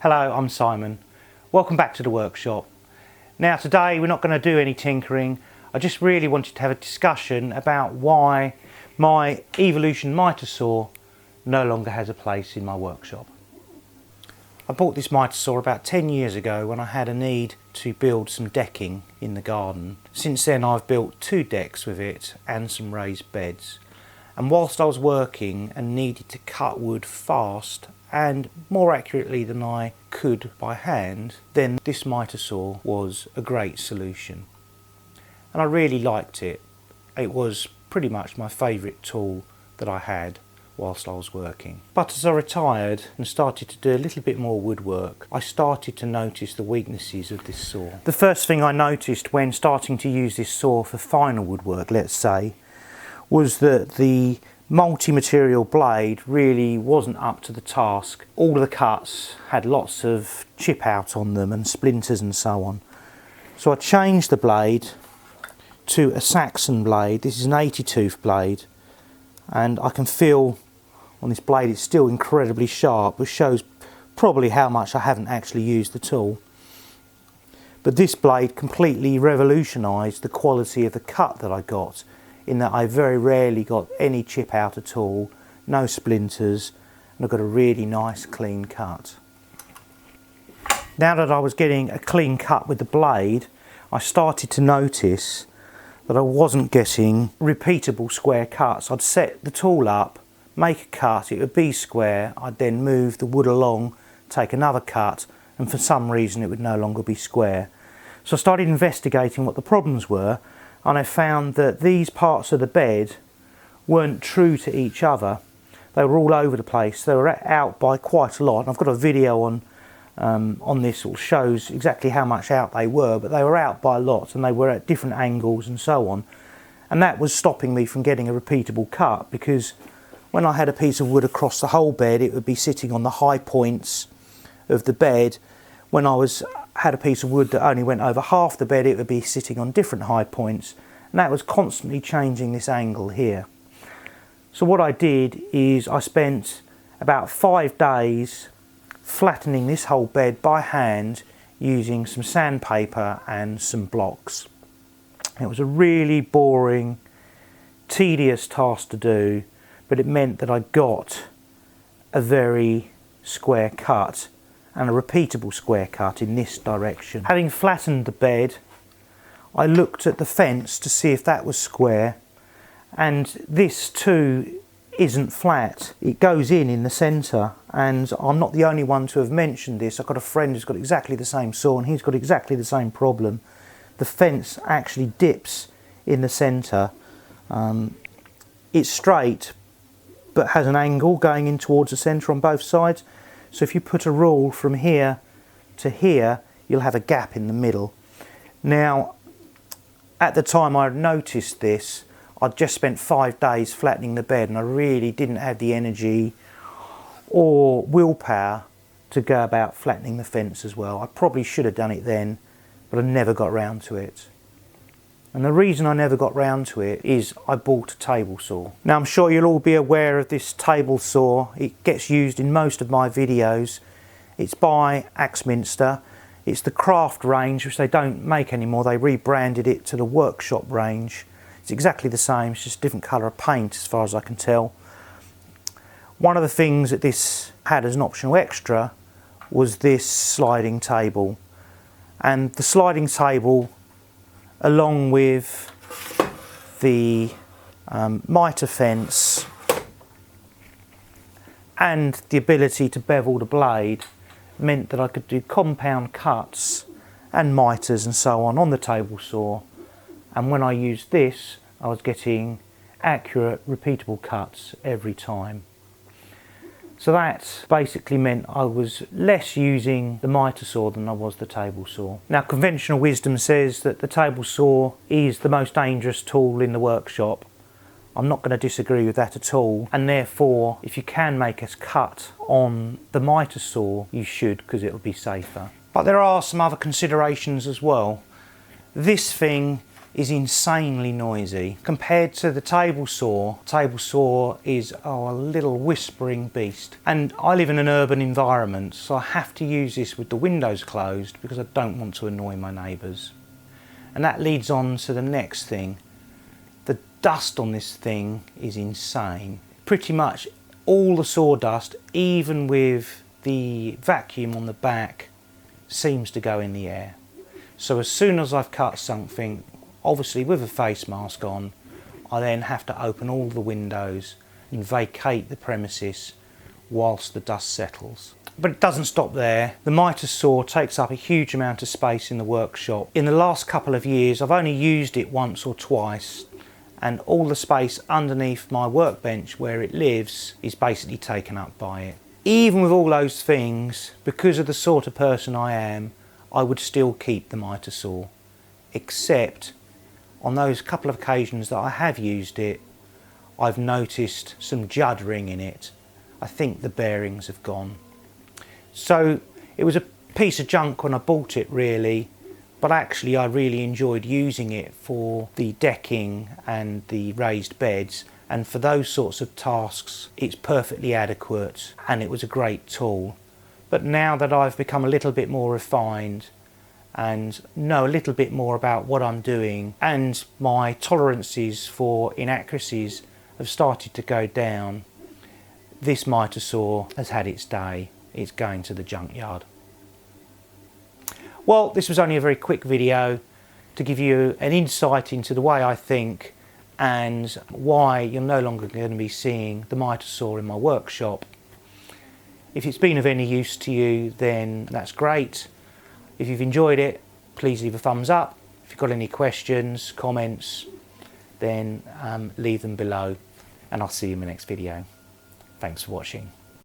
Hello, I'm Simon. Welcome back to the workshop. Now today we're not going to do any tinkering. I just really wanted to have a discussion about why my Evolution Mitre Saw no longer has a place in my workshop. I bought this Mitre Saw about 10 years ago when I had a need to build some decking in the garden. Since then I've built 2 decks with it and some raised beds. And whilst I was working and needed to cut wood fast and more accurately than I could by hand, then this Mitre Saw was a great solution. And I really liked it. It was pretty much my favourite tool that I had whilst I was working. But as I retired and started to do a little bit more woodwork, I started to notice the weaknesses of this saw. The first thing I noticed when starting to use this saw for final woodwork, let's say, was that the multi-material blade really wasn't up to the task. All of the cuts had lots of chip out on them and splinters and so on. So I changed the blade to a Saxon blade. This is an 80 tooth blade, and I can feel on this blade it's still incredibly sharp, which shows probably how much I haven't actually used the tool. But this blade completely revolutionised the quality of the cut that I got, in that I very rarely got any chip out at all, no splinters, and I got a really nice clean cut. Now that I was getting a clean cut with the blade, I started to notice that I wasn't getting repeatable square cuts. I'd set the tool up, make a cut, it would be square, I'd then move the wood along, take another cut, and for some reason it would no longer be square. So I started investigating what the problems were, and I found that these parts of the bed weren't true to each other. They were all over the place. They were out by quite a lot. And I've got a video on this that shows exactly how much out they were, but they were out by a lot and they were at different angles and so on. And that was stopping me from getting a repeatable cut, because when I had a piece of wood across the whole bed, it would be sitting on the high points of the bed. When I had a piece of wood that only went over half the bed, it would be sitting on different high points, and that was constantly changing this angle here. So what I did is I spent about 5 days flattening this whole bed by hand using some sandpaper and some blocks. It was a really boring, tedious task to do, but it meant that I got a very square cut and a repeatable square cut in this direction. Having flattened the bed, I looked at the fence to see if that was square, and this too isn't flat. It goes in the centre, and I'm not the only one to have mentioned this. I've got a friend who's got exactly the same saw and he's got exactly the same problem. The fence actually dips in the centre. It's straight but has an angle going in towards the centre on both sides. So if you put a rule from here to here, you'll have a gap in the middle. Now, at the time I noticed this, I'd just spent 5 days flattening the bed and I really didn't have the energy or willpower to go about flattening the fence as well. I probably should have done it then, but I never got round to it. And the reason I never got round to it is I bought a table saw. Now I'm sure you'll all be aware of this table saw. It gets used in most of my videos. It's by Axminster. It's the craft range, which they don't make anymore. They rebranded it to the workshop range. It's exactly the same, it's just a different colour of paint as far as I can tell. One of the things that this had as an optional extra was this sliding table. And the sliding table, along with the mitre fence and the ability to bevel the blade, meant that I could do compound cuts and mitres and so on the table saw. And when I used this, I was getting accurate, repeatable cuts every time. So that basically meant I was less using the mitre saw than I was the table saw. Now, conventional wisdom says that the table saw is the most dangerous tool in the workshop. I'm not going to disagree with that at all, and therefore if you can make a cut on the mitre saw, you should, because it'll be safer. But there are some other considerations as well. This thing is insanely noisy. Compared to the table saw is a little whispering beast. And I live in an urban environment, so I have to use this with the windows closed because I don't want to annoy my neighbours. And that leads on to the next thing. The dust on this thing is insane. Pretty much all the sawdust, even with the vacuum on the back, seems to go in the air. So as soon as I've cut something, obviously with a face mask on, I then have to open all the windows and vacate the premises whilst the dust settles. But it doesn't stop there. The Mitre Saw takes up a huge amount of space in the workshop. In the last couple of years I've only used it once or twice, and all the space underneath my workbench where it lives is basically taken up by it. Even with all those things, because of the sort of person I am, I would still keep the Mitre Saw, except on those couple of occasions that I have used it, I've noticed some juddering in it. I think the bearings have gone. So it was a piece of junk when I bought it really, but actually I really enjoyed using it for the decking and the raised beds, and for those sorts of tasks it's perfectly adequate and it was a great tool. But now that I've become a little bit more refined and know a little bit more about what I'm doing, and my tolerances for inaccuracies have started to go down, this Mitre Saw has had its day. It's going to the junkyard. Well, this was only a very quick video to give you an insight into the way I think and why you're no longer going to be seeing the Mitre Saw in my workshop. If it's been of any use to you, then that's great. If you've enjoyed it, please leave a thumbs up. If you've got any questions, comments, then leave them below, and I'll see you in the next video. Thanks for watching.